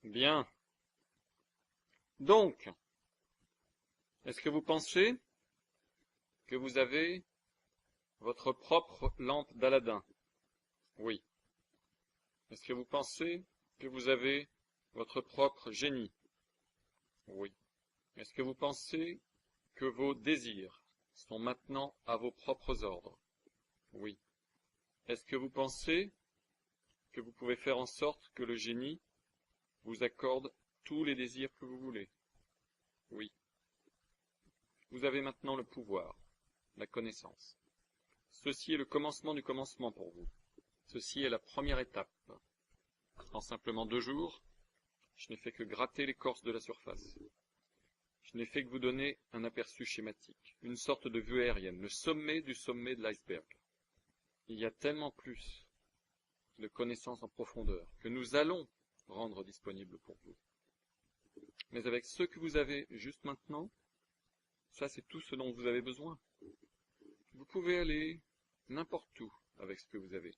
Bien. Donc, est-ce que vous pensez que vous avez votre propre lampe d'Aladin? Oui. Est-ce que vous pensez que vous avez votre propre génie? Oui. Est-ce que vous pensez que vos désirs sont maintenant à vos propres ordres? Oui. Est-ce que vous pensez que vous pouvez faire en sorte que le génie vous accorde tous les désirs que vous voulez? Oui. Vous avez maintenant le pouvoir, la connaissance. Ceci est le commencement du commencement pour vous. Ceci est la première étape. En simplement 2 jours, je n'ai fait que gratter l'écorce de la surface. Je n'ai fait que vous donner un aperçu schématique, une sorte de vue aérienne, le sommet du sommet de l'iceberg. Il y a tellement plus de connaissances en profondeur que nous allons rendre disponible pour vous. Mais avec ce que vous avez juste maintenant, ça c'est tout ce dont vous avez besoin. Vous pouvez aller n'importe où avec ce que vous avez.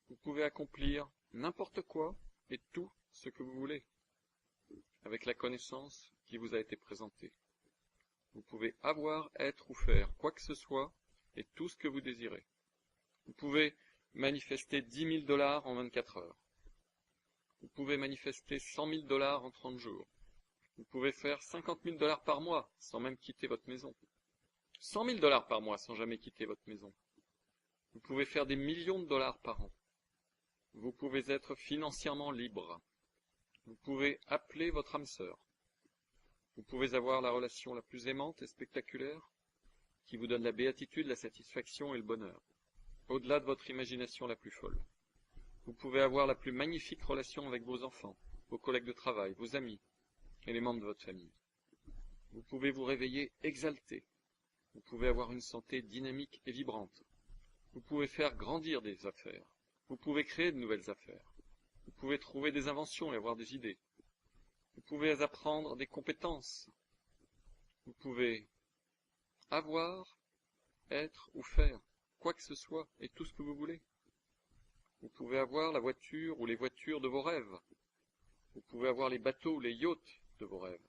Vous pouvez accomplir n'importe quoi et tout ce que vous voulez avec la connaissance qui vous a été présentée. Vous pouvez avoir, être ou faire quoi que ce soit et tout ce que vous désirez. Vous pouvez manifester 10 000 $ en 24 heures. Vous pouvez manifester 100 000 $ en 30 jours. Vous pouvez faire 50 000 $ par mois sans même quitter votre maison. 100 000 $ par mois sans jamais quitter votre maison. Vous pouvez faire des millions de dollars par an. Vous pouvez être financièrement libre. Vous pouvez appeler votre âme sœur. Vous pouvez avoir la relation la plus aimante et spectaculaire qui vous donne la béatitude, la satisfaction et le bonheur, au-delà de votre imagination la plus folle. Vous pouvez avoir la plus magnifique relation avec vos enfants, vos collègues de travail, vos amis et les membres de votre famille. Vous pouvez vous réveiller exalté. Vous pouvez avoir une santé dynamique et vibrante. Vous pouvez faire grandir des affaires. Vous pouvez créer de nouvelles affaires. Vous pouvez trouver des inventions et avoir des idées. Vous pouvez apprendre des compétences. Vous pouvez avoir, être ou faire quoi que ce soit et tout ce que vous voulez. Vous pouvez avoir la voiture ou les voitures de vos rêves. Vous pouvez avoir les bateaux ou les yachts de vos rêves.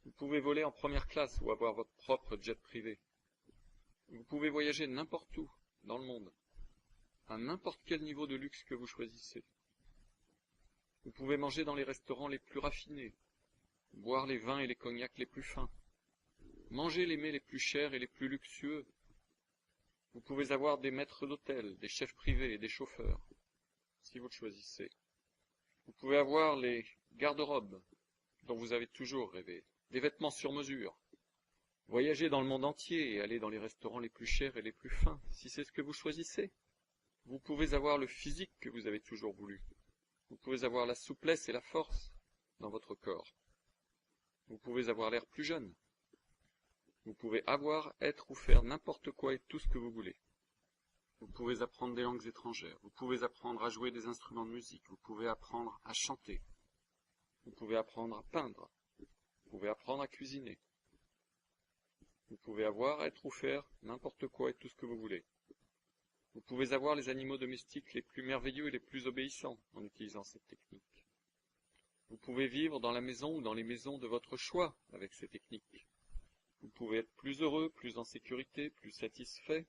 Vous pouvez voler en première classe ou avoir votre propre jet privé. Vous pouvez voyager n'importe où dans le monde, à n'importe quel niveau de luxe que vous choisissez. Vous pouvez manger dans les restaurants les plus raffinés, boire les vins et les cognacs les plus fins, manger les mets les plus chers et les plus luxueux. Vous pouvez avoir des maîtres d'hôtel, des chefs privés et des chauffeurs, si vous le choisissez. Vous pouvez avoir les garde-robes dont vous avez toujours rêvé, des vêtements sur mesure, voyager dans le monde entier et aller dans les restaurants les plus chers et les plus fins, si c'est ce que vous choisissez. Vous pouvez avoir le physique que vous avez toujours voulu. Vous pouvez avoir la souplesse et la force dans votre corps. Vous pouvez avoir l'air plus jeune. Vous pouvez avoir, être ou faire n'importe quoi et tout ce que vous voulez. Vous pouvez apprendre des langues étrangères. Vous pouvez apprendre à jouer des instruments de musique. Vous pouvez apprendre à chanter. Vous pouvez apprendre à peindre. Vous pouvez apprendre à cuisiner. Vous pouvez avoir, être ou faire n'importe quoi et tout ce que vous voulez. Vous pouvez avoir les animaux domestiques les plus merveilleux et les plus obéissants en utilisant cette technique. Vous pouvez vivre dans la maison ou dans les maisons de votre choix avec ces techniques. Vous pouvez être plus heureux, plus en sécurité, plus satisfait.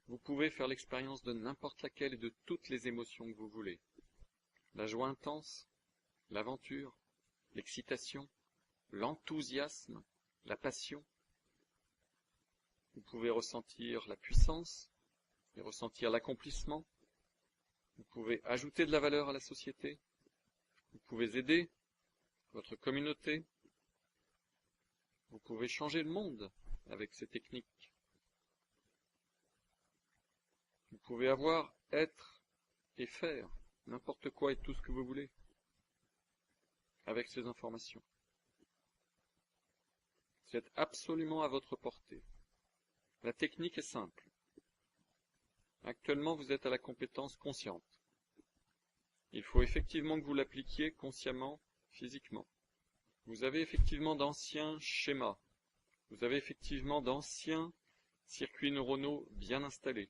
Vous pouvez faire l'expérience de n'importe laquelle et de toutes les émotions que vous voulez. La joie intense, l'aventure, l'excitation, l'enthousiasme, la passion. Vous pouvez ressentir la puissance et ressentir l'accomplissement. Vous pouvez ajouter de la valeur à la société. Vous pouvez aider votre communauté. Vous pouvez changer le monde avec ces techniques. Vous pouvez avoir, être et faire n'importe quoi et tout ce que vous voulez avec ces informations. C'est absolument à votre portée. La technique est simple. Actuellement, vous êtes à la compétence consciente. Il faut effectivement que vous l'appliquiez consciemment, physiquement. Vous avez effectivement d'anciens schémas. Vous avez effectivement d'anciens circuits neuronaux bien installés.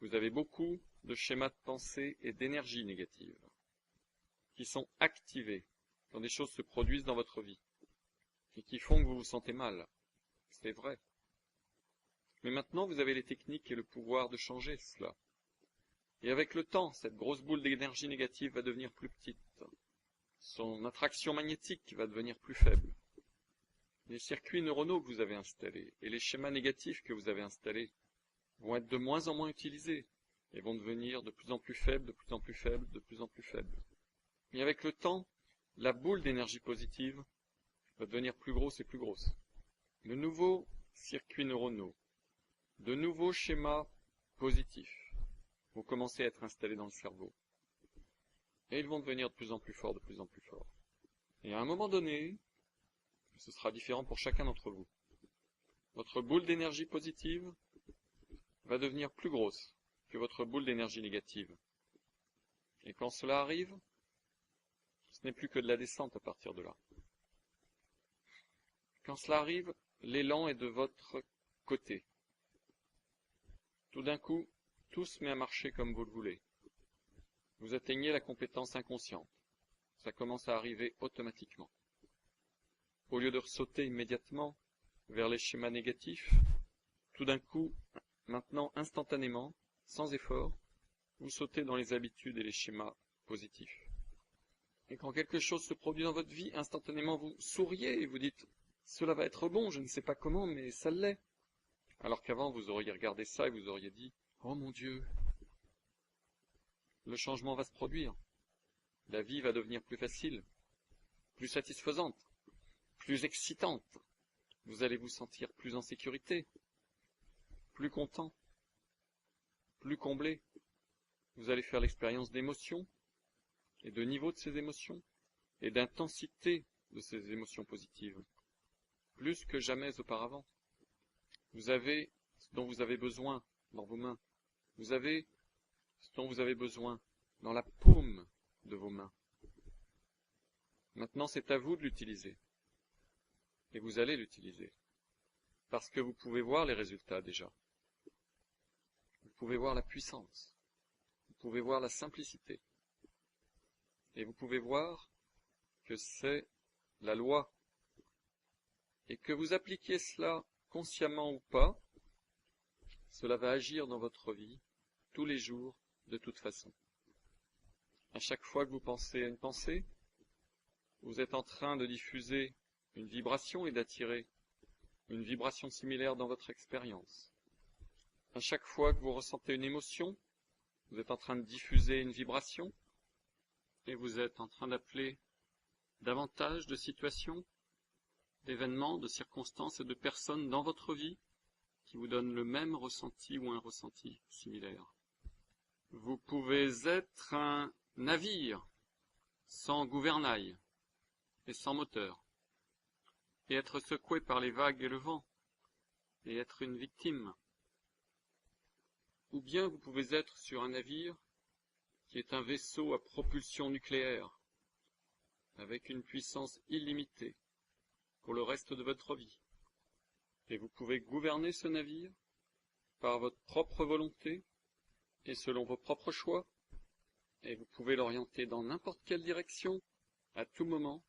Vous avez beaucoup de schémas de pensée et d'énergie négative qui sont activés quand des choses se produisent dans votre vie et qui font que vous vous sentez mal. C'est vrai. Mais maintenant, vous avez les techniques et le pouvoir de changer cela. Et avec le temps, cette grosse boule d'énergie négative va devenir plus petite. Son attraction magnétique va devenir plus faible. Les circuits neuronaux que vous avez installés et les schémas négatifs que vous avez installés vont être de moins en moins utilisés et vont devenir de plus en plus faibles, de plus en plus faibles, de plus en plus faibles. Et avec le temps, la boule d'énergie positive va devenir plus grosse et plus grosse. De nouveaux circuits neuronaux, de nouveaux schémas positifs vont commencer à être installés dans le cerveau. Et ils vont devenir de plus en plus forts, de plus en plus forts. Et à un moment donné, ce sera différent pour chacun d'entre vous. Votre boule d'énergie positive va devenir plus grosse que votre boule d'énergie négative. Et quand cela arrive, ce n'est plus que de la descente à partir de là. Quand cela arrive, l'élan est de votre côté. Tout d'un coup, tout se met à marcher comme vous le voulez. Vous atteignez la compétence inconsciente. Ça commence à arriver automatiquement. Au lieu de sauter immédiatement vers les schémas négatifs, tout d'un coup, maintenant instantanément, sans effort, vous sautez dans les habitudes et les schémas positifs. Et quand quelque chose se produit dans votre vie, instantanément vous souriez et vous dites « Cela va être bon, je ne sais pas comment, mais ça l'est ». Alors qu'avant vous auriez regardé ça et vous auriez dit « Oh mon Dieu !» Le changement va se produire. La vie va devenir plus facile, plus satisfaisante, plus excitante. Vous allez vous sentir plus en sécurité, plus content, plus comblé. Vous allez faire l'expérience d'émotions et de niveau de ces émotions et d'intensité de ces émotions positives, plus que jamais auparavant. Vous avez ce dont vous avez besoin dans vos mains. Vous avez ce dont vous avez besoin dans la paume de vos mains. Maintenant, c'est à vous de l'utiliser. Et vous allez l'utiliser. Parce que vous pouvez voir les résultats déjà. Vous pouvez voir la puissance. Vous pouvez voir la simplicité. Et vous pouvez voir que c'est la loi. Et que vous appliquiez cela consciemment ou pas, cela va agir dans votre vie tous les jours de toute façon. À chaque fois que vous pensez à une pensée, vous êtes en train de diffuser une vibration et d'attirer une vibration similaire dans votre expérience. À chaque fois que vous ressentez une émotion, vous êtes en train de diffuser une vibration et vous êtes en train d'appeler davantage de situations, d'événements, de circonstances et de personnes dans votre vie qui vous donnent le même ressenti ou un ressenti similaire. Vous pouvez être un navire sans gouvernail et sans moteur, et être secoué par les vagues et le vent, et être une victime. Ou bien vous pouvez être sur un navire qui est un vaisseau à propulsion nucléaire, avec une puissance illimitée pour le reste de votre vie. Et vous pouvez gouverner ce navire par votre propre volonté et selon vos propres choix, et vous pouvez l'orienter dans n'importe quelle direction, à tout moment,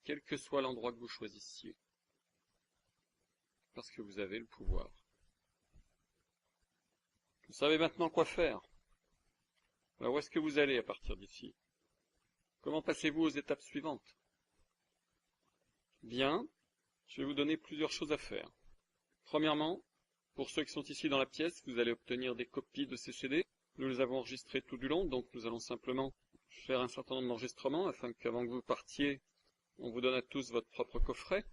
quel que soit l'endroit que vous choisissiez. Parce que vous avez le pouvoir. Vous savez maintenant quoi faire. Alors où est-ce que vous allez à partir d'ici? Comment passez-vous aux étapes suivantes? Bien, je vais vous donner plusieurs choses à faire. Premièrement, pour ceux qui sont ici dans la pièce, vous allez obtenir des copies de ces CD. Nous les avons enregistrés tout du long, donc nous allons simplement faire un certain nombre d'enregistrements afin qu'avant que vous partiez, on vous donne à tous votre propre coffret.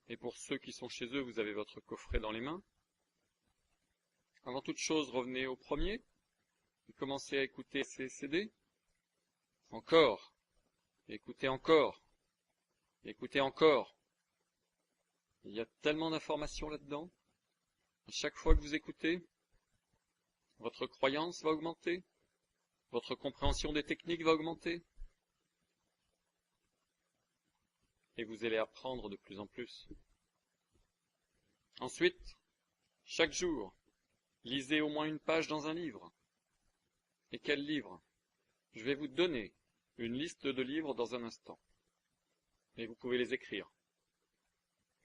Et pour ceux qui sont chez eux, vous avez votre coffret dans les mains. Avant toute chose, revenez au premier et commencez à écouter ces CD. Encore. Écoutez encore. Écoutez encore. Il y a tellement d'informations là-dedans. À chaque fois que vous écoutez, votre croyance va augmenter, votre compréhension des techniques va augmenter, et vous allez apprendre de plus en plus. Ensuite, chaque jour, lisez au moins une page dans un livre. Et quel livre? Je vais vous donner une liste de livres dans un instant. Et vous pouvez les écrire.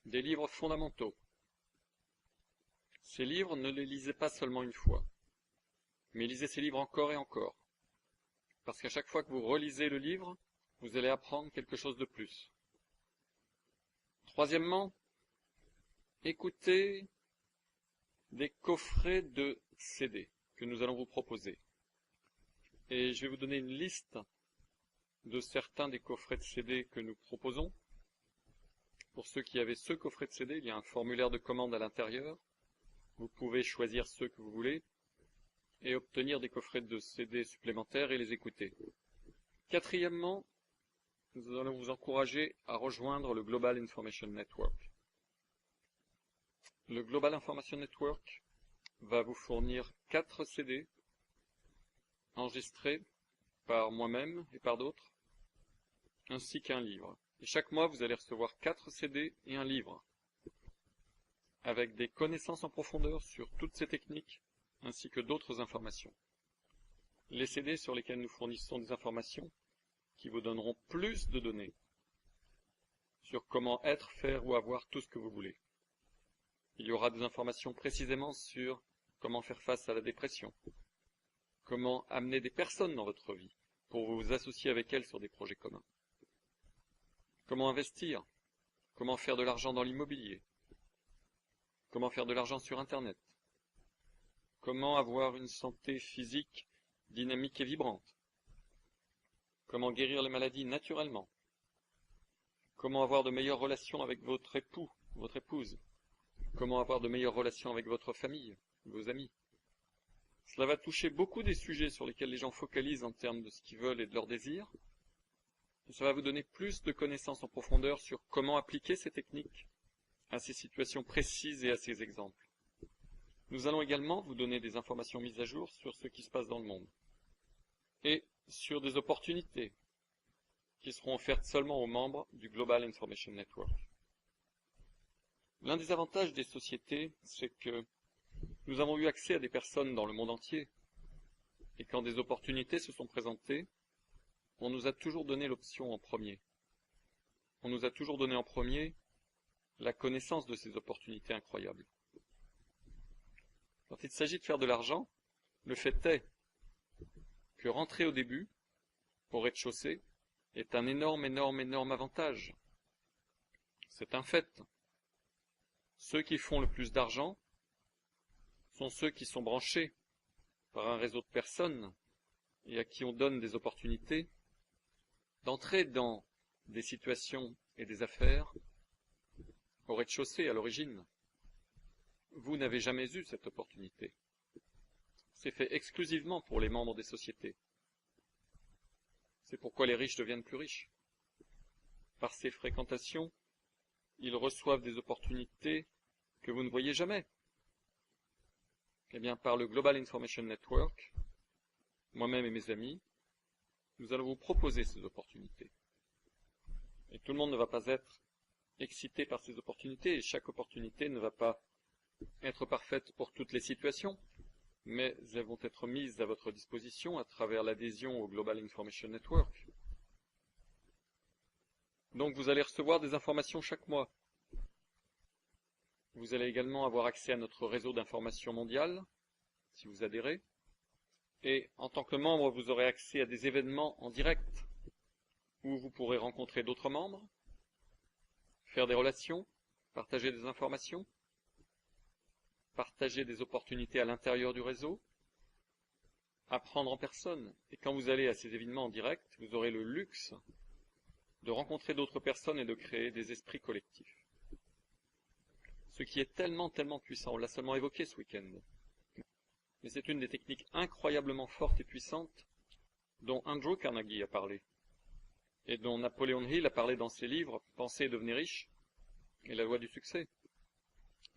Des livres fondamentaux. Ces livres, ne les lisez pas seulement une fois, mais lisez ces livres encore et encore. Parce qu'à chaque fois que vous relisez le livre, vous allez apprendre quelque chose de plus. Troisièmement, écoutez des coffrets de CD que nous allons vous proposer. Et je vais vous donner une liste de certains des coffrets de CD que nous proposons. Pour ceux qui avaient ce coffret de CD, il y a un formulaire de commande à l'intérieur. Vous pouvez choisir ceux que vous voulez et obtenir des coffrets de CD supplémentaires et les écouter. Quatrièmement, nous allons vous encourager à rejoindre le Global Information Network. Le Global Information Network va vous fournir 4 CD enregistrés par moi-même et par d'autres, ainsi qu'un livre. Et chaque mois, vous allez recevoir 4 CD et un livre, avec des connaissances en profondeur sur toutes ces techniques, ainsi que d'autres informations. Les CD sur lesquels nous fournissons des informations qui vous donneront plus de données sur comment être, faire ou avoir tout ce que vous voulez. Il y aura des informations précisément sur comment faire face à la dépression, comment amener des personnes dans votre vie pour vous associer avec elles sur des projets communs, comment investir, comment faire de l'argent dans l'immobilier, comment faire de l'argent sur Internet, comment avoir une santé physique dynamique et vibrante, comment guérir les maladies naturellement, comment avoir de meilleures relations avec votre époux, votre épouse, comment avoir de meilleures relations avec votre famille, vos amis. Cela va toucher beaucoup des sujets sur lesquels les gens focalisent en termes de ce qu'ils veulent et de leurs désirs. Et ça va vous donner plus de connaissances en profondeur sur comment appliquer ces techniques à ces situations précises et à ces exemples. Nous allons également vous donner des informations mises à jour sur ce qui se passe dans le monde et sur des opportunités qui seront offertes seulement aux membres du Global Information Network. L'un des avantages des sociétés, c'est que nous avons eu accès à des personnes dans le monde entier, et quand des opportunités se sont présentées, on nous a toujours donné l'option en premier. On nous a toujours donné en premier la connaissance de ces opportunités incroyables. Quand il s'agit de faire de l'argent, le fait est que rentrer au début, au rez-de-chaussée, est un énorme avantage. C'est un fait. Ceux qui font le plus d'argent sont ceux qui sont branchés par un réseau de personnes et à qui on donne des opportunités d'entrer dans des situations et des affaires au rez-de-chaussée à l'origine. Vous n'avez jamais eu cette opportunité. C'est fait exclusivement pour les membres des sociétés. C'est pourquoi les riches deviennent plus riches. Par ces fréquentations, ils reçoivent des opportunités que vous ne voyez jamais. Eh bien, par le Global Information Network, moi-même et mes amis, nous allons vous proposer ces opportunités. Et tout le monde ne va pas être excité par ces opportunités, et chaque opportunité ne va pas être parfaite pour toutes les situations, mais elles vont être mises à votre disposition à travers l'adhésion au Global Information Network. Donc vous allez recevoir des informations chaque mois. Vous allez également avoir accès à notre réseau d'information mondial, si vous adhérez. Et en tant que membre, vous aurez accès à des événements en direct, où vous pourrez rencontrer d'autres membres, faire des relations, partager des informations, partager des opportunités à l'intérieur du réseau, apprendre en personne. Et quand vous allez à ces événements en direct, vous aurez le luxe de rencontrer d'autres personnes et de créer des esprits collectifs. Ce qui est tellement puissant, on l'a seulement évoqué ce week-end. Mais c'est une des techniques incroyablement fortes et puissantes dont Andrew Carnegie a parlé, et dont Napoleon Hill a parlé dans ses livres « Penser et devenir riche » et « La loi du succès »,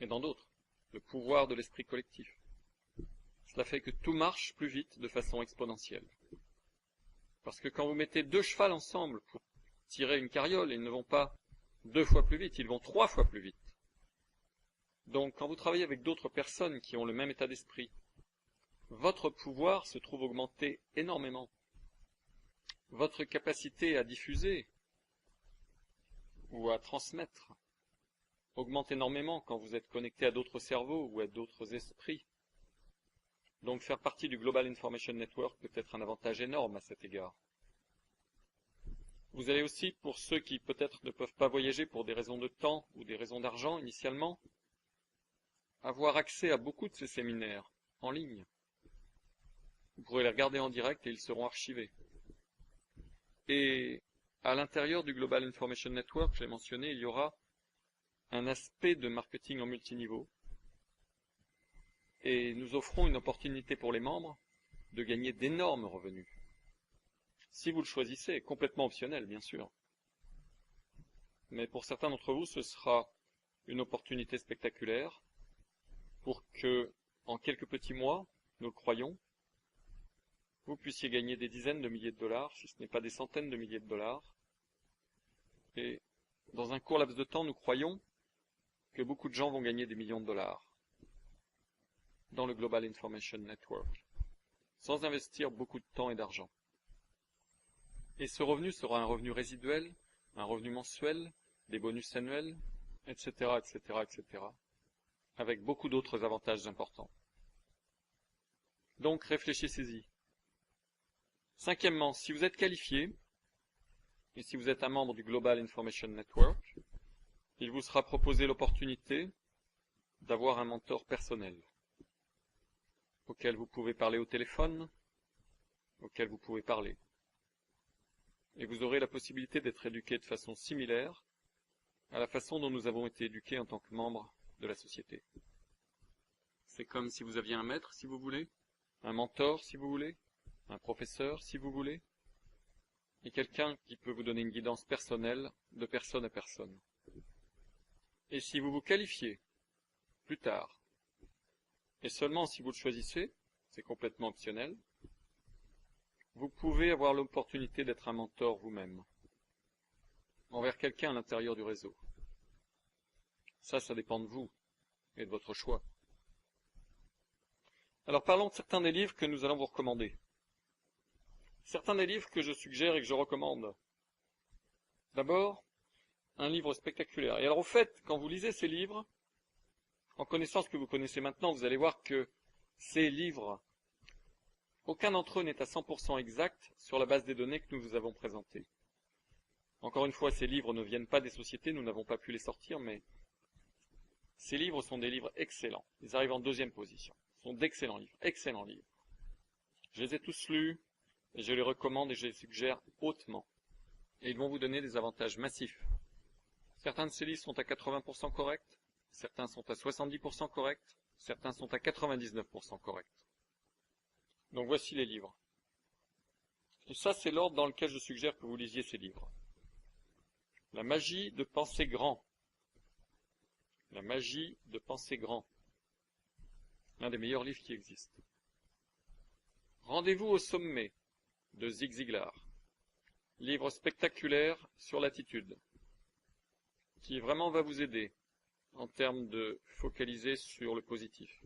et dans d'autres, le pouvoir de l'esprit collectif. Cela fait que tout marche plus vite de façon exponentielle. Parce que quand vous mettez 2 chevals ensemble pour tirer une carriole, ils ne vont pas 2 fois plus vite, ils vont 3 fois plus vite. Donc, quand vous travaillez avec d'autres personnes qui ont le même état d'esprit, votre pouvoir se trouve augmenté énormément. votre capacité à diffuser ou à transmettre augmente énormément quand vous êtes connecté à d'autres cerveaux ou à d'autres esprits. Donc faire partie du Global Information Network peut être un avantage énorme à cet égard. Vous allez aussi, pour ceux qui peut-être ne peuvent pas voyager pour des raisons de temps ou des raisons d'argent initialement, avoir accès à beaucoup de ces séminaires en ligne. Vous pourrez les regarder en direct et ils seront archivés. Et à l'intérieur du Global Information Network, je l'ai mentionné, il y aura un aspect de marketing en multiniveau. Et nous offrons une opportunité pour les membres de gagner d'énormes revenus. Si vous le choisissez, complètement optionnel, bien sûr. Mais pour certains d'entre vous, ce sera une opportunité spectaculaire pour que, en quelques petits mois, nous le croyons, vous puissiez gagner des dizaines de milliers de dollars, si ce n'est pas des centaines de milliers de dollars. Et dans un court laps de temps, nous croyons que beaucoup de gens vont gagner des millions de dollars dans le Global Information Network, sans investir beaucoup de temps et d'argent. Et ce revenu sera un revenu résiduel, un revenu mensuel, des bonus annuels, etc., etc., etc., avec beaucoup d'autres avantages importants. Donc réfléchissez-y. Cinquièmement, si vous êtes qualifié, et si vous êtes un membre du Global Information Network, il vous sera proposé l'opportunité d'avoir un mentor personnel, auquel vous pouvez parler au téléphone, auquel vous pouvez parler. Et vous aurez la possibilité d'être éduqué de façon similaire à la façon dont nous avons été éduqués en tant que membres de la société. C'est comme si vous aviez un maître, si vous voulez, un mentor, si vous voulez, un professeur, si vous voulez, et quelqu'un qui peut vous donner une guidance personnelle de personne à personne. Et si vous vous qualifiez plus tard, et seulement si vous le choisissez, c'est complètement optionnel, vous pouvez avoir l'opportunité d'être un mentor vous-même, envers quelqu'un à l'intérieur du réseau. Ça dépend de vous et de votre choix. Alors parlons de certains des livres que nous allons vous recommander. Certains des livres que je suggère et que je recommande. D'abord, un livre spectaculaire. Et alors au fait, quand vous lisez ces livres, en connaissant ce que vous connaissez maintenant, vous allez voir que ces livres, aucun d'entre eux n'est à 100% exact sur la base des données que nous vous avons présentées. Encore une fois, ces livres ne viennent pas des sociétés, nous n'avons pas pu les sortir, mais ces livres sont des livres excellents. Ils arrivent en deuxième position. Ce sont d'excellents livres, excellents livres. Je les ai tous lus, et je les recommande et je les suggère hautement. Et ils vont vous donner des avantages massifs. Certains de ces livres sont à 80% corrects, certains sont à 70% corrects, certains sont à 99% corrects. Donc voici les livres. Et ça, c'est l'ordre dans lequel je suggère que vous lisiez ces livres. La magie de penser grand. La magie de penser grand. L'un des meilleurs livres qui existent. Rendez-vous au sommet de Zig Ziglar. Livre spectaculaire sur l'attitude, qui vraiment va vous aider en termes de focaliser sur le positif.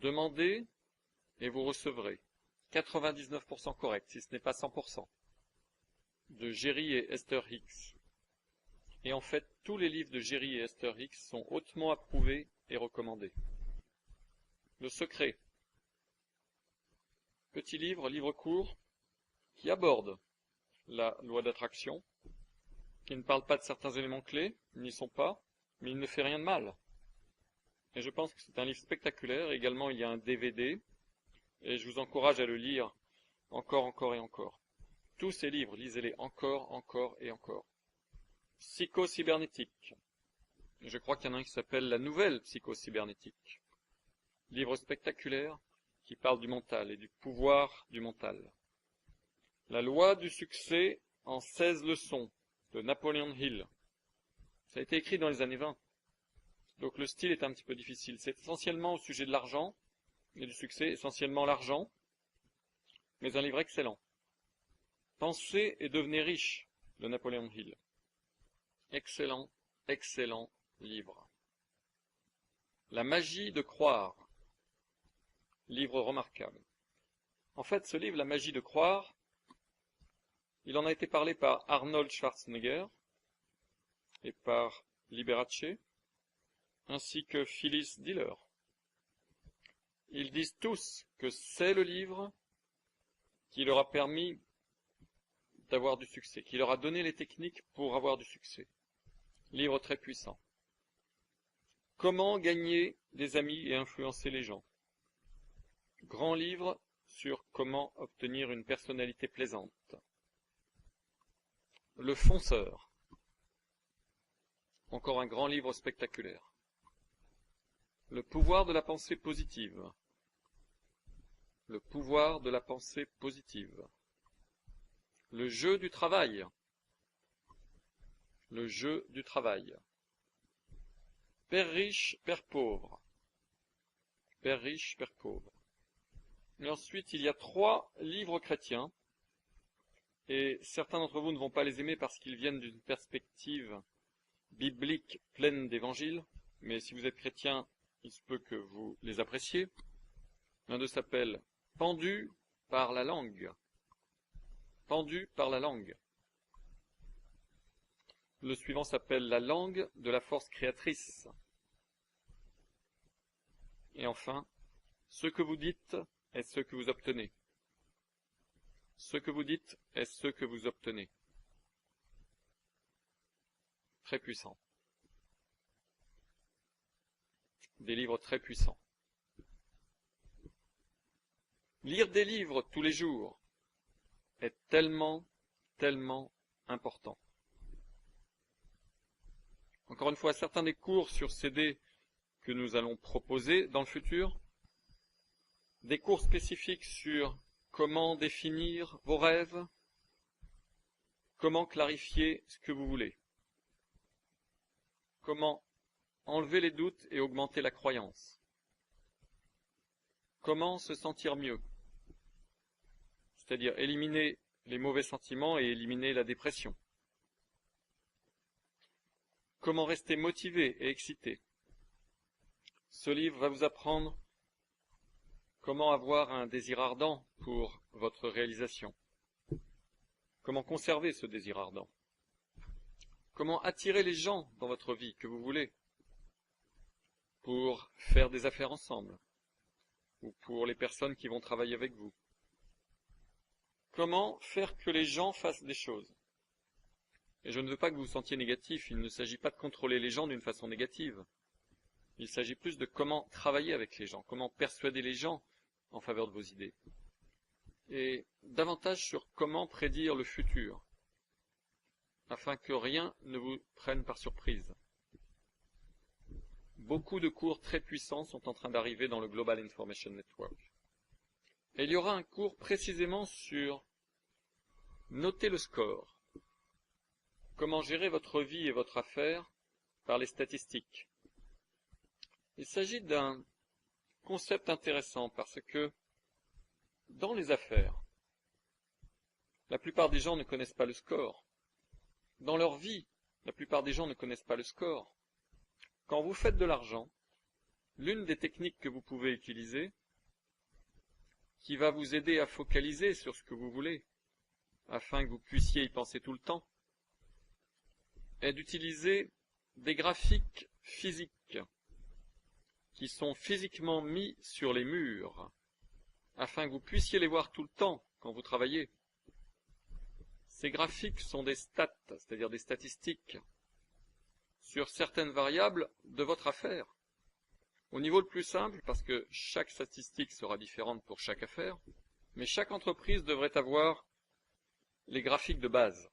Demandez et vous recevrez. 99% correct, si ce n'est pas 100%. De Jerry et Esther Hicks. Et en fait, tous les livres de Jerry et Esther Hicks sont hautement approuvés et recommandés. Le secret. Petit livre, livre court, qui aborde la loi d'attraction, qui ne parle pas de certains éléments clés, ils n'y sont pas, mais il ne fait rien de mal. Et je pense que c'est un livre spectaculaire. Également, il y a un DVD, et je vous encourage à le lire encore, encore et encore. Tous ces livres, lisez-les encore, encore et encore. Psycho-cybernétique. Je crois qu'il y en a un qui s'appelle La Nouvelle Psycho-cybernétique. Livre spectaculaire qui parle du mental et du pouvoir du mental. La loi du succès en 16 leçons de Napoleon Hill. Ça a été écrit dans les années 20. Donc le style est un petit peu difficile. C'est essentiellement au sujet de l'argent et du succès, essentiellement l'argent, mais un livre excellent. Pensez et devenez riche de Napoleon Hill. Excellent, excellent livre. La magie de croire. Livre remarquable. En fait, ce livre, La magie de croire, Il en a été parlé par Arnold Schwarzenegger et par Liberace, ainsi que Phyllis Diller. Ils disent tous que c'est le livre qui leur a permis d'avoir du succès, qui leur a donné les techniques pour avoir du succès. Livre très puissant. Comment gagner des amis et influencer les gens. Grand livre sur comment obtenir une personnalité plaisante. Le fonceur. Encore un grand livre spectaculaire. Le pouvoir de la pensée positive. Le pouvoir de la pensée positive. Le jeu du travail. Le jeu du travail. Père riche, père pauvre. Père riche, père pauvre. Et ensuite, il y a 3 livres chrétiens. Et certains d'entre vous ne vont pas les aimer parce qu'ils viennent d'une perspective biblique pleine d'évangiles. Mais si vous êtes chrétien, il se peut que vous les appréciez. L'un d'eux s'appelle « Pendu par la langue ». Pendu par la langue. Le suivant s'appelle « La langue de la force créatrice ». Et enfin, « Ce que vous dites est ce que vous obtenez ». Ce que vous dites est ce que vous obtenez. Très puissant. Des livres très puissants. Lire des livres tous les jours est tellement, tellement important. Encore une fois, certains des cours sur CD que nous allons proposer dans le futur, des cours spécifiques sur comment définir vos rêves, comment clarifier ce que vous voulez, comment enlever les doutes et augmenter la croyance, comment se sentir mieux, c'est-à-dire éliminer les mauvais sentiments et éliminer la dépression. Comment rester motivé et excité. Ce livre va vous apprendre comment avoir un désir ardent pour votre réalisation. Comment conserver ce désir ardent. Comment attirer les gens dans votre vie que vous voulez pour faire des affaires ensemble ou pour les personnes qui vont travailler avec vous. Comment faire que les gens fassent des choses. Et je ne veux pas que vous vous sentiez négatif, il ne s'agit pas de contrôler les gens d'une façon négative. Il s'agit plus de comment travailler avec les gens, comment persuader les gens en faveur de vos idées. Et davantage sur comment prédire le futur, afin que rien ne vous prenne par surprise. Beaucoup de cours très puissants sont en train d'arriver dans le Global Information Network. Et il y aura un cours précisément sur noter le score. Comment gérer votre vie et votre affaire par les statistiques. Il s'agit d'un concept intéressant parce que dans les affaires, la plupart des gens ne connaissent pas le score. Dans leur vie, la plupart des gens ne connaissent pas le score. Quand vous faites de l'argent, l'une des techniques que vous pouvez utiliser, qui va vous aider à focaliser sur ce que vous voulez, afin que vous puissiez y penser tout le temps, est d'utiliser des graphiques physiques qui sont physiquement mis sur les murs, afin que vous puissiez les voir tout le temps quand vous travaillez. Ces graphiques sont des stats, c'est-à-dire des statistiques, sur certaines variables de votre affaire. Au niveau le plus simple, parce que chaque statistique sera différente pour chaque affaire, mais chaque entreprise devrait avoir les graphiques de base.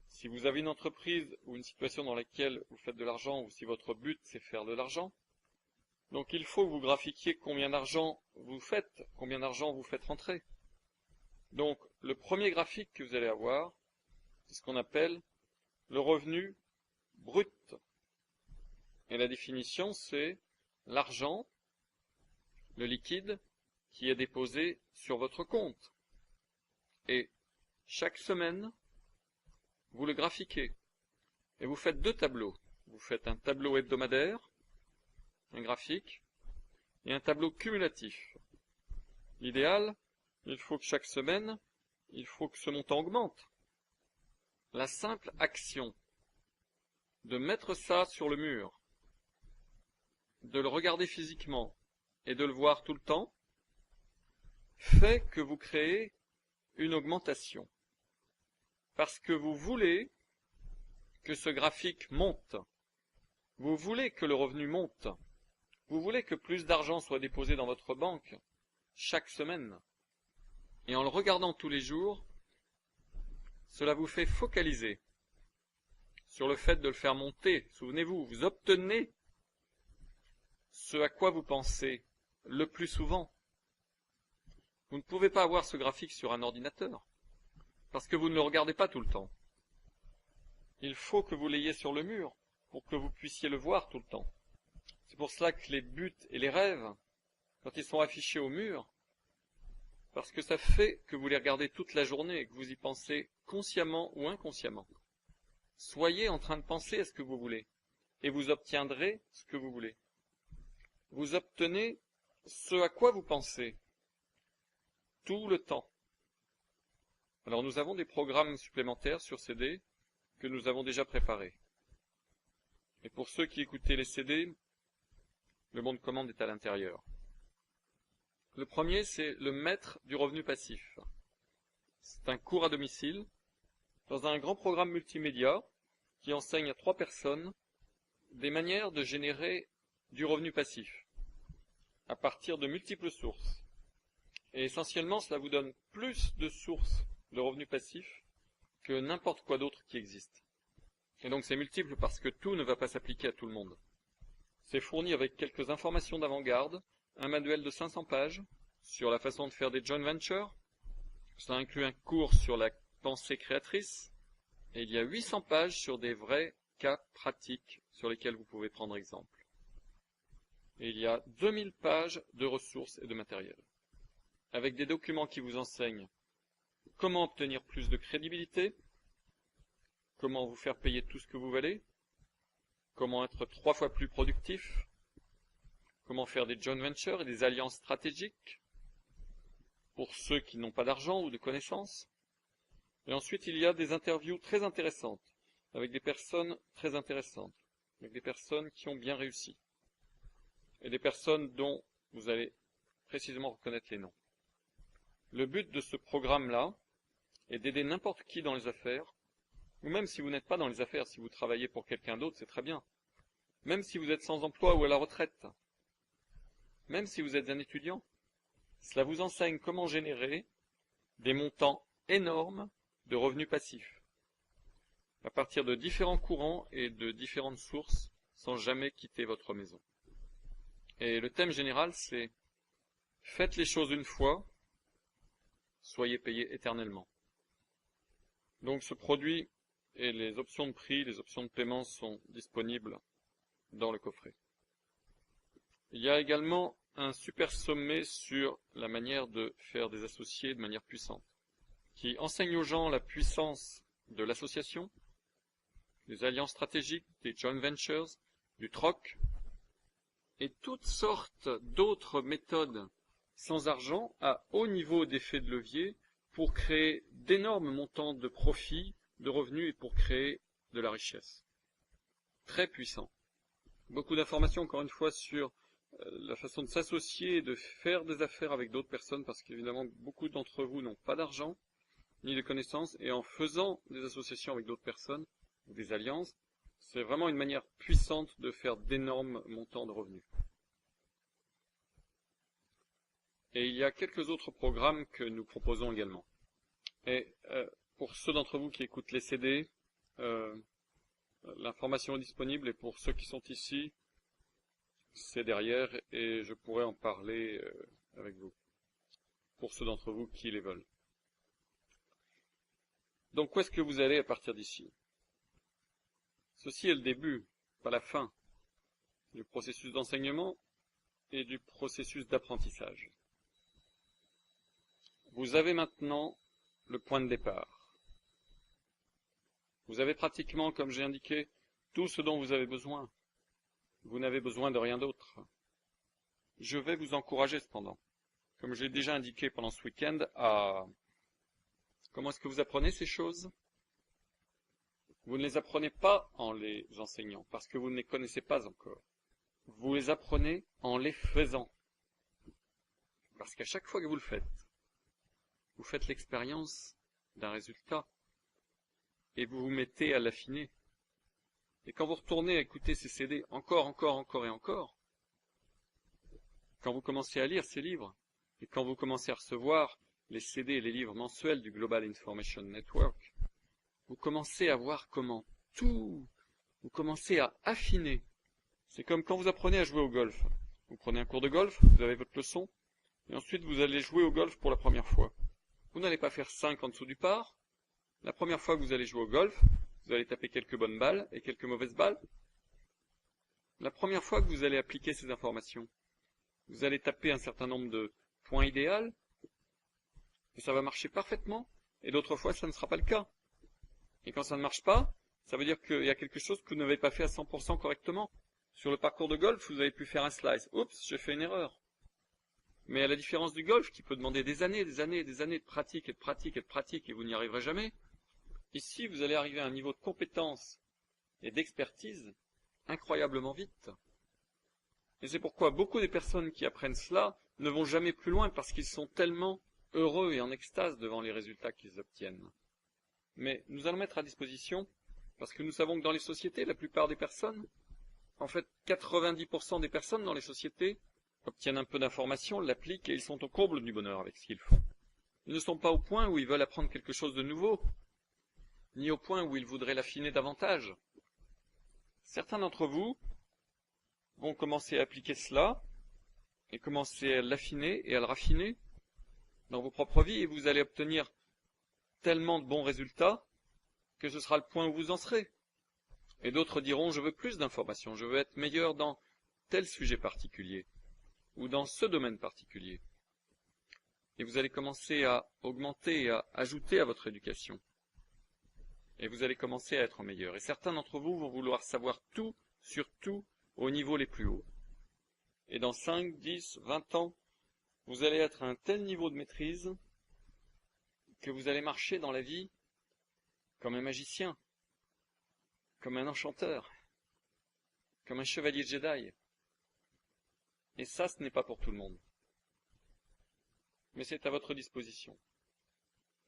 Si vous avez une entreprise ou une situation dans laquelle vous faites de l'argent, ou si votre but c'est faire de l'argent, donc il faut que vous graphiquiez combien d'argent vous faites rentrer. Donc le premier graphique que vous allez avoir, c'est ce qu'on appelle le revenu brut. Et la définition, c'est l'argent, le liquide, qui est déposé sur votre compte. Et chaque semaine, vous le graphiquez. Et vous faites 2 tableaux. Vous faites un tableau hebdomadaire, un graphique, et un tableau cumulatif. L'idéal, il faut que chaque semaine, il faut que ce montant augmente. La simple action de mettre ça sur le mur, de le regarder physiquement et de le voir tout le temps, fait que vous créez une augmentation. Parce que vous voulez que ce graphique monte. Vous voulez que le revenu monte. Vous voulez que plus d'argent soit déposé dans votre banque chaque semaine. Et en le regardant tous les jours, cela vous fait focaliser sur le fait de le faire monter. Souvenez-vous, vous obtenez ce à quoi vous pensez le plus souvent. Vous ne pouvez pas avoir ce graphique sur un ordinateur, parce que vous ne le regardez pas tout le temps. Il faut que vous l'ayez sur le mur, pour que vous puissiez le voir tout le temps. C'est pour cela que les buts et les rêves, quand ils sont affichés au mur, parce que ça fait que vous les regardez toute la journée et que vous y pensez consciemment ou inconsciemment. Soyez en train de penser à ce que vous voulez, et vous obtiendrez ce que vous voulez. Vous obtenez ce à quoi vous pensez, tout le temps. Alors nous avons des programmes supplémentaires sur CD que nous avons déjà préparés. Et pour ceux qui écoutaient les CD, le bon de commande est à l'intérieur. Le premier, c'est le maître du revenu passif. C'est un cours à domicile dans un grand programme multimédia qui enseigne à 3 personnes des manières de générer du revenu passif à partir de multiples sources. Et essentiellement, cela vous donne plus de sources de revenus passifs que n'importe quoi d'autre qui existe. Et donc c'est multiple parce que tout ne va pas s'appliquer à tout le monde. C'est fourni avec quelques informations d'avant-garde, un manuel de 500 pages sur la façon de faire des joint ventures. Ça inclut un cours sur la pensée créatrice. Et il y a 800 pages sur des vrais cas pratiques sur lesquels vous pouvez prendre exemple. Et il y a 2000 pages de ressources et de matériel, avec des documents qui vous enseignent comment obtenir plus de crédibilité, comment vous faire payer tout ce que vous valez, comment être 3 fois plus productif, comment faire des joint ventures et des alliances stratégiques pour ceux qui n'ont pas d'argent ou de connaissances. Et ensuite, il y a des interviews très intéressantes, avec des personnes très intéressantes, avec des personnes qui ont bien réussi, et des personnes dont vous allez précisément reconnaître les noms. Le but de ce programme-là est d'aider n'importe qui dans les affaires, ou même si vous n'êtes pas dans les affaires, si vous travaillez pour quelqu'un d'autre, c'est très bien. Même si vous êtes sans emploi ou à la retraite, même si vous êtes un étudiant, cela vous enseigne comment générer des montants énormes de revenus passifs, à partir de différents courants et de différentes sources, sans jamais quitter votre maison. Et le thème général, c'est « Faites les choses une fois, soyez payés éternellement ». Donc ce produit et les options de prix, les options de paiement sont disponibles dans le coffret. Il y a également un super sommet sur la manière de faire des associés de manière puissante, qui enseigne aux gens la puissance de l'association, des alliances stratégiques, des joint ventures, du troc, et toutes sortes d'autres méthodes sans argent à haut niveau d'effet de levier pour créer d'énormes montants de profits, de revenus et pour créer de la richesse. Très puissant. Beaucoup d'informations encore une fois sur la façon de s'associer et de faire des affaires avec d'autres personnes parce qu'évidemment beaucoup d'entre vous n'ont pas d'argent ni de connaissances et en faisant des associations avec d'autres personnes ou des alliances, c'est vraiment une manière puissante de faire d'énormes montants de revenus. Et il y a quelques autres programmes que nous proposons également. Et pour ceux d'entre vous qui écoutent les CD, l'information est disponible et pour ceux qui sont ici, c'est derrière et je pourrais en parler avec vous, pour ceux d'entre vous qui les veulent. Donc où est-ce que vous allez à partir d'ici? Ceci est le début, pas la fin, du processus d'enseignement et du processus d'apprentissage. Vous avez maintenant le point de départ. Vous avez pratiquement, comme j'ai indiqué, tout ce dont vous avez besoin. Vous n'avez besoin de rien d'autre. Je vais vous encourager cependant, comme j'ai déjà indiqué pendant ce week-end, à Comment est-ce que vous apprenez ces choses? Vous ne les apprenez pas en les enseignant, parce que vous ne les connaissez pas encore. Vous les apprenez en les faisant. Parce qu'à chaque fois que vous le faites, vous faites l'expérience d'un résultat et vous vous mettez à l'affiner. Et quand vous retournez à écouter ces CD encore et encore, quand vous commencez à lire ces livres, et quand vous commencez à recevoir les CD et les livres mensuels du Global Information Network, vous commencez à voir comment vous commencez à affiner. C'est comme quand vous apprenez à jouer au golf. Vous prenez un cours de golf, vous avez votre leçon, et ensuite vous allez jouer au golf pour la première fois. Vous n'allez pas faire 5 en dessous du par. La première fois que vous allez jouer au golf, vous allez taper quelques bonnes balles et quelques mauvaises balles. La première fois que vous allez appliquer ces informations, vous allez taper un certain nombre de points idéaux, et ça va marcher parfaitement, et d'autres fois ça ne sera pas le cas. Et quand ça ne marche pas, ça veut dire qu'il y a quelque chose que vous n'avez pas fait à 100% correctement. Sur le parcours de golf, vous avez pu faire un slice. Oups, j'ai fait une erreur. Mais à la différence du golf, qui peut demander des années de pratique et vous n'y arriverez jamais, ici vous allez arriver à un niveau de compétence et d'expertise incroyablement vite. Et c'est pourquoi beaucoup des personnes qui apprennent cela ne vont jamais plus loin parce qu'ils sont tellement heureux et en extase devant les résultats qu'ils obtiennent. Mais nous allons mettre à disposition, parce que nous savons que dans les sociétés, la plupart des personnes, en fait 90% des personnes dans les sociétés, obtiennent un peu d'informations, l'appliquent et ils sont au comble du bonheur avec ce qu'ils font. Ils ne sont pas au point où ils veulent apprendre quelque chose de nouveau, ni au point où ils voudraient l'affiner davantage. Certains d'entre vous vont commencer à appliquer cela, et commencer à l'affiner et à le raffiner dans vos propres vies, et vous allez obtenir tellement de bons résultats que ce sera le point où vous en serez. Et d'autres diront, je veux plus d'informations, je veux être meilleur dans tel sujet particulier, ou dans ce domaine particulier. Et vous allez commencer à augmenter et à ajouter à votre éducation. Et vous allez commencer à être meilleur. Et certains d'entre vous vont vouloir savoir tout, sur tout, au niveau les plus hauts. Et dans 5, 10, 20 ans, vous allez être à un tel niveau de maîtrise que vous allez marcher dans la vie comme un magicien, comme un enchanteur, comme un chevalier Jedi. Et ça, ce n'est pas pour tout le monde. Mais c'est à votre disposition.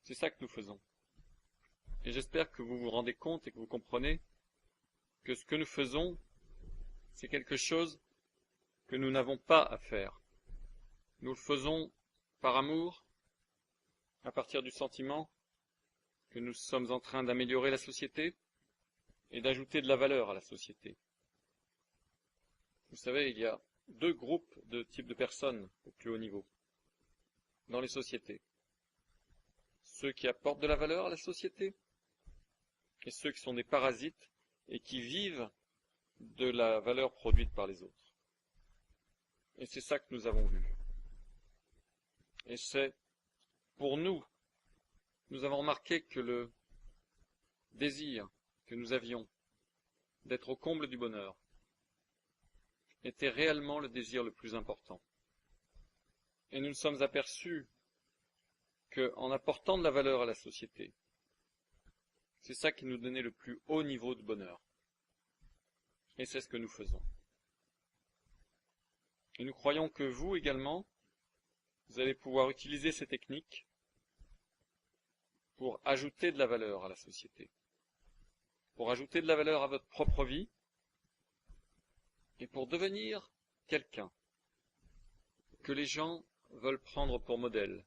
C'est ça que nous faisons. Et j'espère que vous vous rendez compte et que vous comprenez que ce que nous faisons, c'est quelque chose que nous n'avons pas à faire. Nous le faisons par amour, à partir du sentiment que nous sommes en train d'améliorer la société et d'ajouter de la valeur à la société. Vous savez, il y a 2 groupes de types de personnes au plus haut niveau dans les sociétés. Ceux qui apportent de la valeur à la société et ceux qui sont des parasites et qui vivent de la valeur produite par les autres. Et c'est ça que nous avons vu. Et c'est pour nous avons remarqué que le désir que nous avions d'être au comble du bonheur était réellement le désir le plus important. Et nous nous sommes aperçus qu'en apportant de la valeur à la société, c'est ça qui nous donnait le plus haut niveau de bonheur. Et c'est ce que nous faisons. Et nous croyons que vous également, vous allez pouvoir utiliser ces techniques pour ajouter de la valeur à la société, pour ajouter de la valeur à votre propre vie, et pour devenir quelqu'un que les gens veulent prendre pour modèle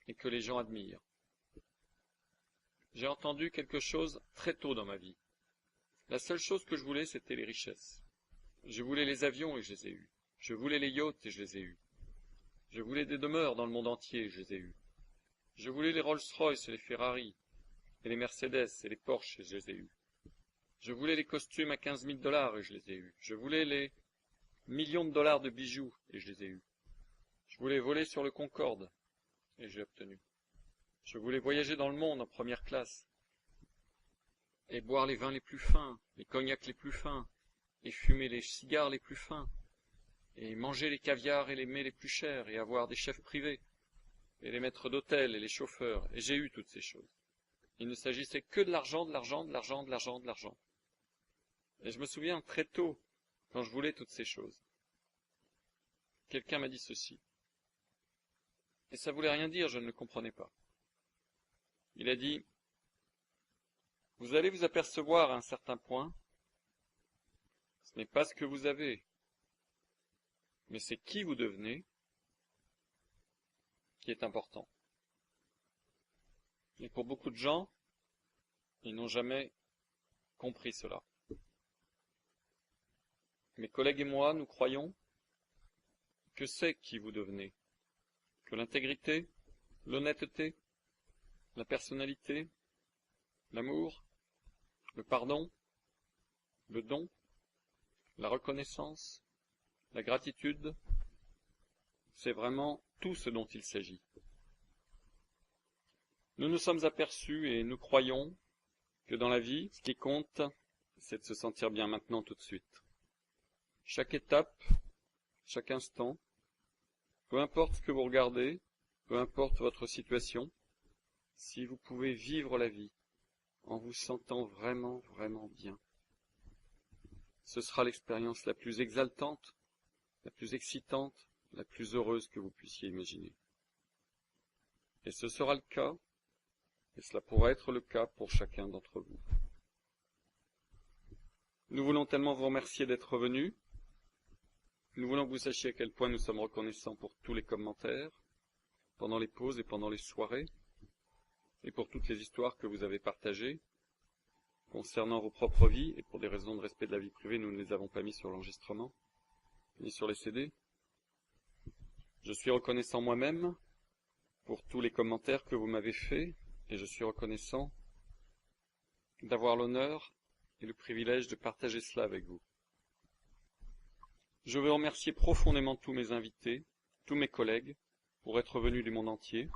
et que les gens admirent. J'ai entendu quelque chose très tôt dans ma vie. La seule chose que je voulais, c'était les richesses. Je voulais les avions et je les ai eus. Je voulais les yachts et je les ai eus. Je voulais des demeures dans le monde entier et je les ai eus. Je voulais les Rolls-Royce et les Ferrari, et les Mercedes et les Porsche et je les ai eus. Je voulais les costumes à 15 000 $ et je les ai eus. Je voulais les millions de dollars de bijoux et je les ai eus. Je voulais voler sur le Concorde et j'ai obtenu. Je voulais voyager dans le monde en première classe et boire les vins les plus fins, les cognacs les plus fins, et fumer les cigares les plus fins, et manger les caviars et les mets les plus chers, et avoir des chefs privés. et les maîtres d'hôtel, et les chauffeurs, et j'ai eu toutes ces choses. Il ne s'agissait que de l'argent, de l'argent, de l'argent, de l'argent, de l'argent. Et je me souviens très tôt, quand je voulais toutes ces choses, quelqu'un m'a dit ceci. Et ça voulait rien dire, je ne le comprenais pas. Il a dit, vous allez vous apercevoir à un certain point, ce n'est pas ce que vous avez, mais c'est qui vous devenez qui est important. Et pour beaucoup de gens, ils n'ont jamais compris cela. Mes collègues et moi, nous croyons que c'est qui vous devenez, que l'intégrité, l'honnêteté, la personnalité, l'amour, le pardon, le don, la reconnaissance, la gratitude, c'est vraiment tout ce dont il s'agit. Nous nous sommes aperçus et nous croyons que dans la vie, ce qui compte, c'est de se sentir bien maintenant tout de suite. Chaque étape, chaque instant, peu importe ce que vous regardez, peu importe votre situation, si vous pouvez vivre la vie en vous sentant vraiment, vraiment bien, ce sera l'expérience la plus exaltante, la plus excitante, la plus heureuse que vous puissiez imaginer. Et ce sera le cas, et cela pourra être le cas pour chacun d'entre vous. Nous voulons tellement vous remercier d'être venus. Nous voulons que vous sachiez à quel point nous sommes reconnaissants pour tous les commentaires, pendant les pauses et pendant les soirées, et pour toutes les histoires que vous avez partagées concernant vos propres vies, et pour des raisons de respect de la vie privée, nous ne les avons pas mis sur l'enregistrement, ni sur les CD. Je suis reconnaissant moi-même pour tous les commentaires que vous m'avez faits, et je suis reconnaissant d'avoir l'honneur et le privilège de partager cela avec vous. Je veux remercier profondément tous mes invités, tous mes collègues, pour être venus du monde entier,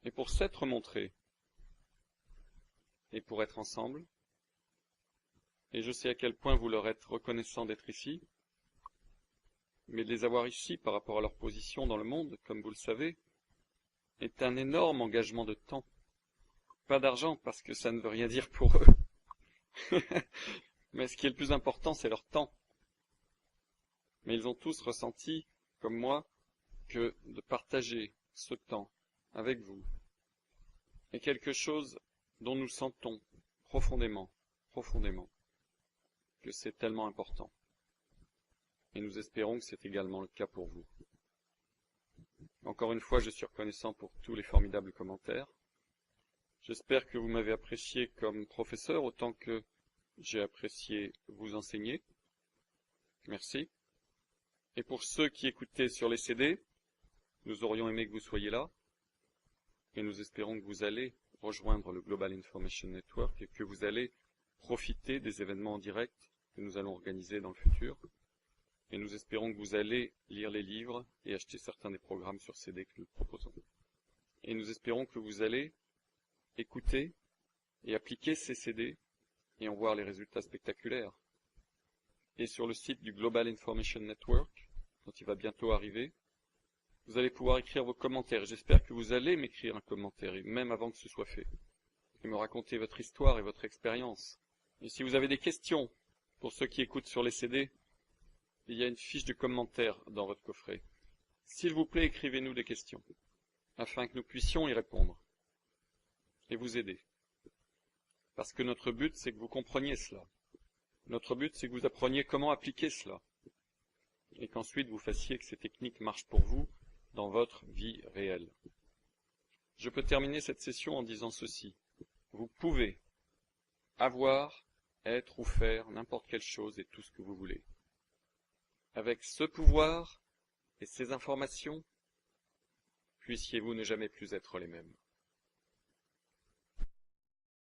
et pour s'être montrés, et pour être ensemble. Et je sais à quel point vous leur êtes reconnaissants d'être ici, mais de les avoir ici par rapport à leur position dans le monde, comme vous le savez, est un énorme engagement de temps. Pas d'argent, parce que ça ne veut rien dire pour eux. Mais ce qui est le plus important, c'est leur temps. Mais ils ont tous ressenti, comme moi, que de partager ce temps avec vous est quelque chose dont nous sentons profondément, que c'est tellement important. Et nous espérons que c'est également le cas pour vous. Encore une fois, je suis reconnaissant pour tous les formidables commentaires. J'espère que vous m'avez apprécié comme professeur autant que j'ai apprécié vous enseigner. Merci. Et pour ceux qui écoutaient sur les CD, nous aurions aimé que vous soyez là. Et nous espérons que vous allez rejoindre le Global Information Network et que vous allez profiter des événements en direct que nous allons organiser dans le futur. Et nous espérons que vous allez lire les livres et acheter certains des programmes sur CD que nous proposons. Et nous espérons que vous allez écouter et appliquer ces CD et en voir les résultats spectaculaires. Et sur le site du Global Information Network, dont il va bientôt arriver, vous allez pouvoir écrire vos commentaires. J'espère que vous allez m'écrire un commentaire, même avant que ce soit fait, et me raconter votre histoire et votre expérience. Et si vous avez des questions, pour ceux qui écoutent sur les CD, il y a une fiche de commentaires dans votre coffret. S'il vous plaît, écrivez-nous des questions, afin que nous puissions y répondre et vous aider. Parce que notre but, c'est que vous compreniez cela. Notre but, c'est que vous appreniez comment appliquer cela, et qu'ensuite vous fassiez que ces techniques marchent pour vous dans votre vie réelle. Je peux terminer cette session en disant ceci. Vous pouvez avoir, être ou faire n'importe quelle chose et tout ce que vous voulez. Avec ce pouvoir et ces informations, puissiez-vous ne jamais plus être les mêmes.